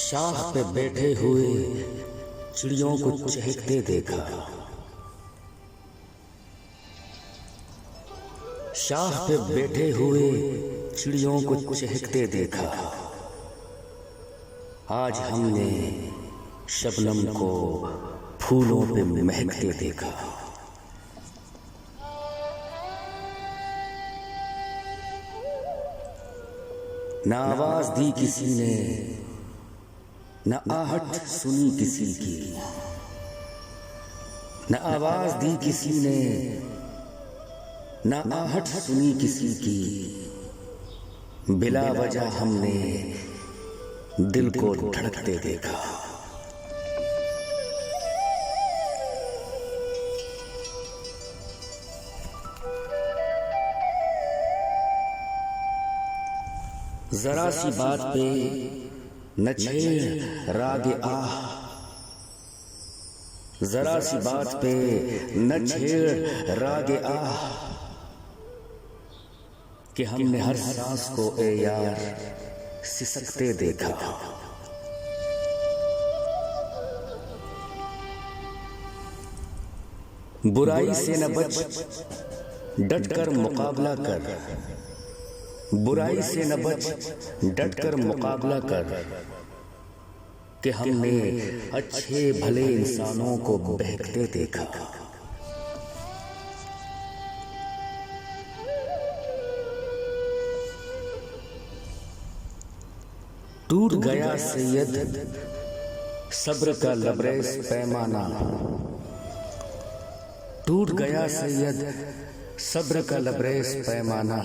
शाह पे बैठे हुए चिड़ियों को चहकते देखा। शाह पे बैठे हुए चिड़ियों को चहकते देखा। आज हमने शबनम को फूलों पे महकते देखा। न आवाज दी किसी ने, न आहट सुनी किसी की। न आवाज दी किसी ने, न आहट सुनी किसी की। बिला वजह हमने दिल को धड़कते देखा। जरा सी बात पे न छेड़ रागे आह। जरा सी बात पे न छेड़ रागे आह कि हमने हर सांस को ए यार सिसकते देखा। बुराई से न बच डटकर मुकाबला कर। बुराई से न बच डटकर मुकाबला कर कि हमने अच्छे भले इंसानों को बहकते देखा। टूट गया सैयद सब्र का लबरेज पैमाना। टूट गया सैयद सब्र का लबरेज पैमाना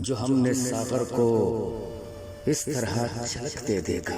जो हमने सागर को इस तरह छलकते देखा।